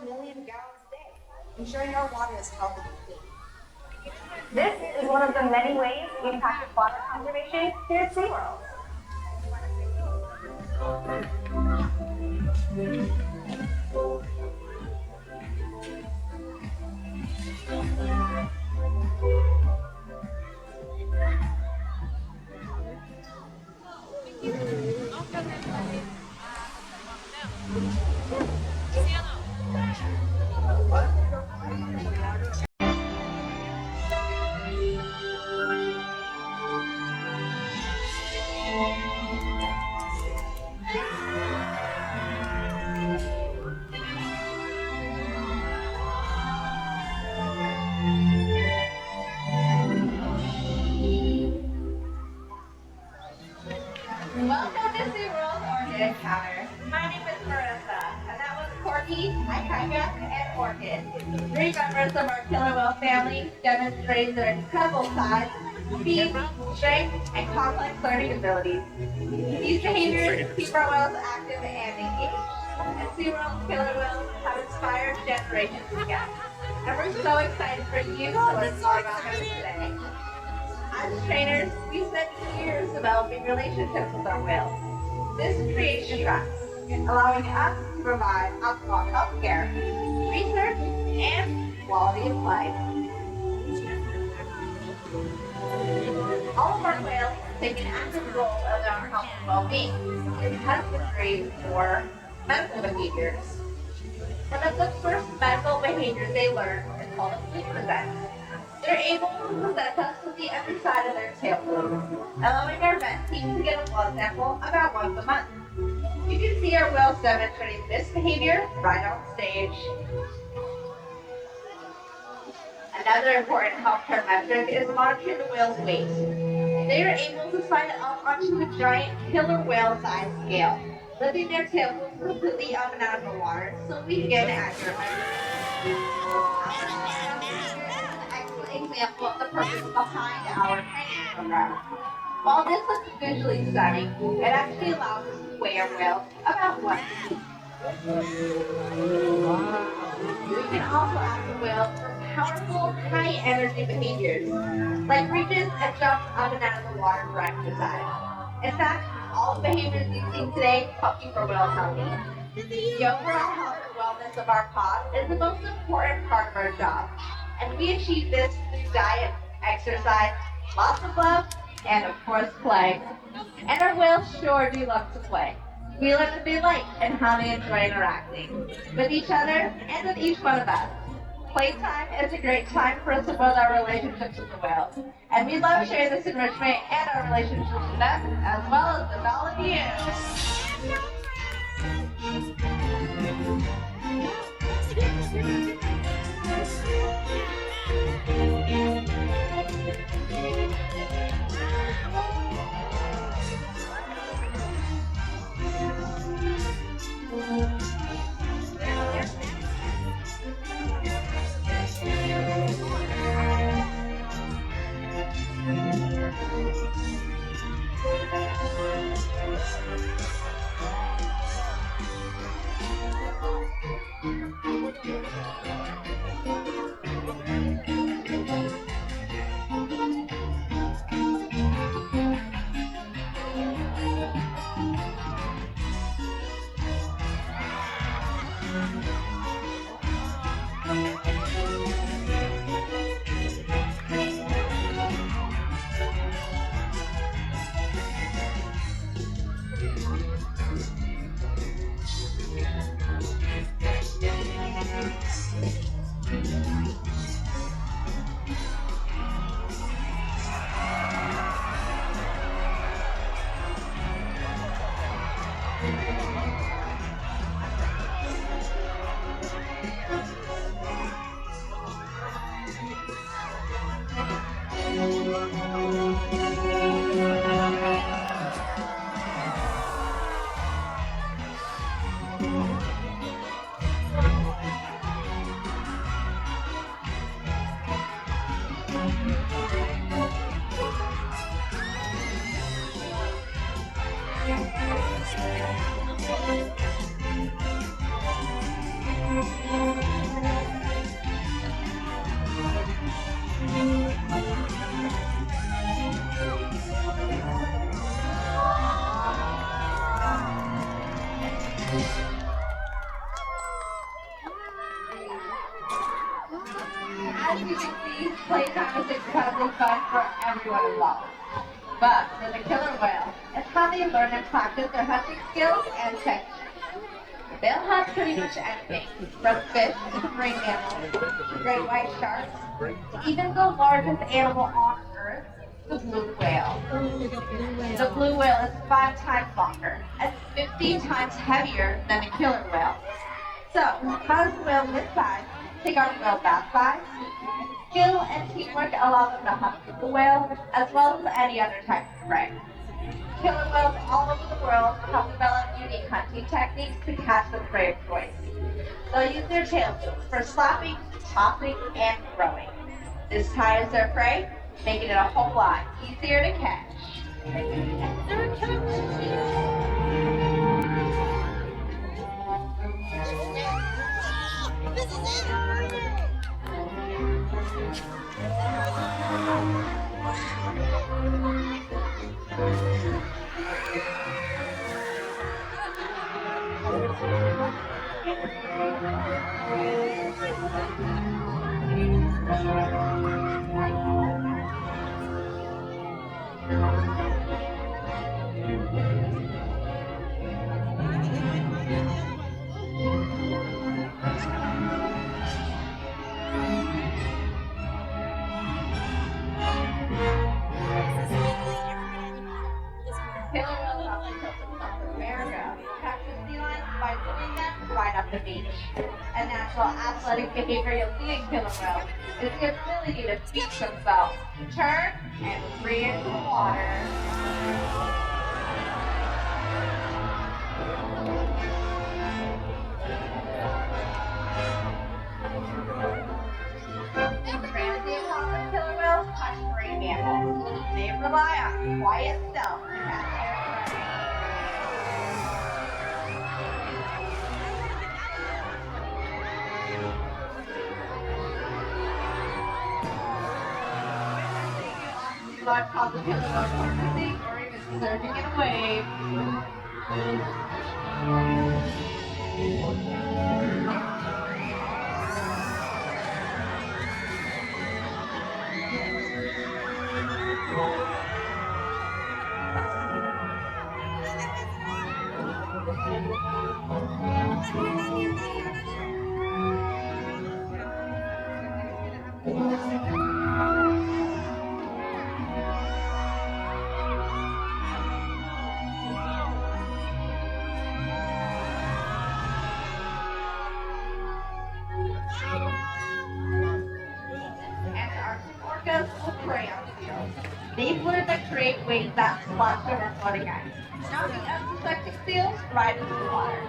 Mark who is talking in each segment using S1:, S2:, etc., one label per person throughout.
S1: million gallons a day, ensuring our water is healthy and clean.
S2: This is one of the many ways we practice water conservation here at SeaWorld.
S3: Welcome to SeaWorld Orchid Encounter. My name is Marissa, and that was Corky, Ikaika, and Orchid. Three members of our killer whale family demonstrating their incredible size, speed, strength, and complex learning abilities. These behaviors keep our whales active and engaged, and SeaWorld's killer whales have inspired generations of guests. And we're so excited for you to learn more about them today. As trainers, we spend years developing relationships with our whales. This creates trust, allowing us to provide optimal healthcare, research, and quality of life. All of our whales take an active role in our health and well-being. It has been great for medical behaviors. One of the first medical behaviors they learn is called a sleep present. They're able to present us with the underside of their tail lobe, allowing our vet team to get a blood sample about once a month. You can see our whales demonstrating this behavior right on stage. Another important healthcare metric is monitoring the whale's weight. They are able to sign up onto a giant killer whale size scale, lifting their tail completely up and out of the water so we can get an accurate measurement. Example of the purpose behind our training program. While this looks visually stunning, it actually allows us to weigh our whales about once. We can also ask the whales for powerful, high-energy behaviors, like reaches and jumps up and out of the water for exercise. In fact, all the behaviors you've seen today help keep our whales healthy. The overall health and wellness of our pod is the most important part of our job. And we achieve this through diet, exercise, lots of love, and of course play. And our whales sure do love to play. We let them be light in how they enjoy interacting with each other and with each one of us. Playtime is a great time for us to build our relationships with the whales. And we love sharing this enrichment and our relationships with them, as well as with all of you. As you can see, playtime is incredibly fun for everyone involved. But for the killer whale, it's how they learn and practice their hunting skills and techniques. They'll hunt pretty much anything, from fish to marine mammals, to great white sharks, to even the largest animal on Earth, the blue whale. The blue whale is 5 times longer and 50 times heavier than the killer whale. So, how does the whale this size take on a whale that size? Skill and teamwork allow them to hunt the whale as well as any other type of prey. Killer whales all over the world have developed unique hunting techniques to catch the prey of choice. They'll use their tails for slapping, tossing, and throwing. This tires their prey, making it a whole lot easier to catch.
S4: This is it!
S3: Killer whales often tilt themselves in America, capture sea lions by swimming them right up the beach. A natural athletic behavior you'll see in killer whales is the ability to teach themselves, turn, and free into the water. Transient common killer whales touch marine mammals. They rely on quiet stealth to catch their prey. Live cause the killer whale surfacing or even surging in a wave. And our orcas will prey on seals. They've learned to create waves that splash over floating ice. Now the unsuspecting seals right into the water.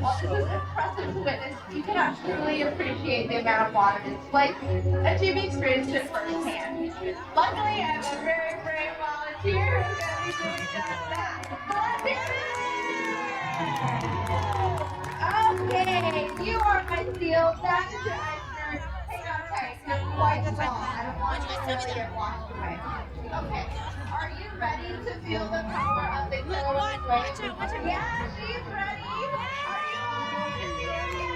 S3: While this is impressive to witness, you cannot truly appreciate the amount of water displaced until you've experienced it firsthand. Luckily, I have a very brave volunteer who's going to be doing just that. Okay, you are my seal. That is your iceberg. Hang on tight. You're quite small. I don't want you to really get washed away. Okay, are you ready to feel the power of the killer whale? Yeah, she's ready. Are you all ready to feel it?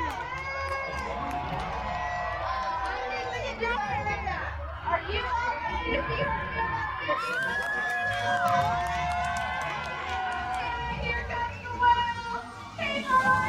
S3: I think we can do better than that. Are you all ready to feel it? Here comes the whale. Hang on.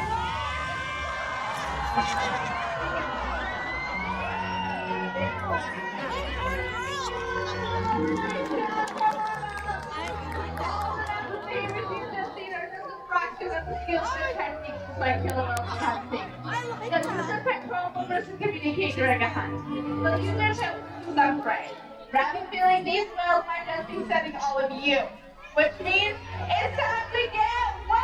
S3: Communicate during a hunt. So use their tips without prey. Rapid feeling, these whales might just be sending all of you, which means it's time to get wet!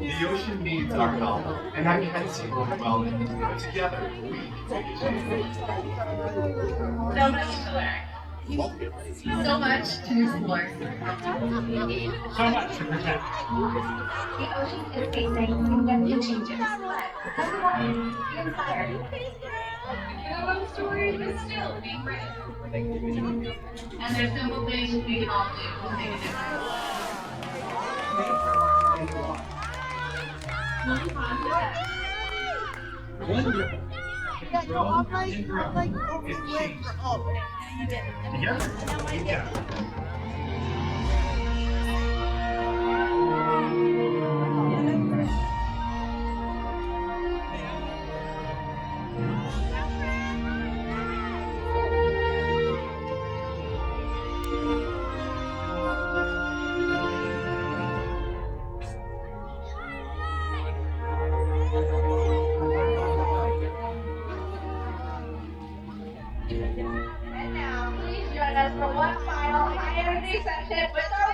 S4: The ocean needs our help, and I can't see one well, but together we can
S3: So much to learn. So much to explore.
S5: So much to protect.
S2: The ocean is facing significant changes, but everyone be inspired.
S3: Love stories is still being written. And there's simple things we can all do to make a difference.
S5: Wonderful.
S3: And now, please join us for one final high energy session with our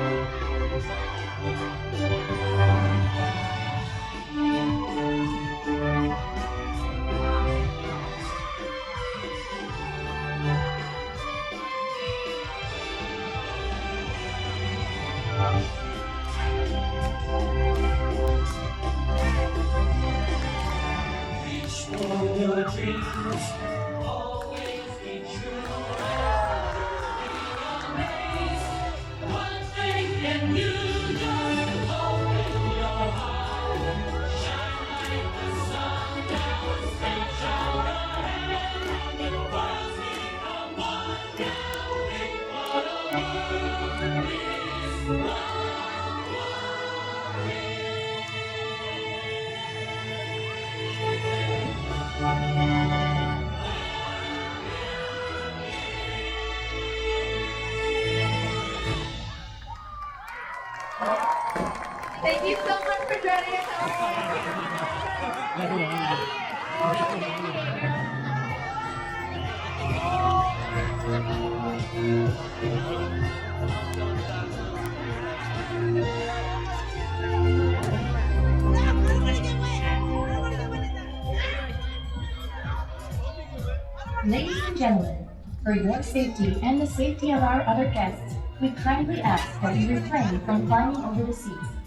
S3: Well. Thank you so much for joining us.
S6: Ladies and gentlemen, for your safety and the safety of our other guests, we kindly ask that you refrain from climbing over the seats.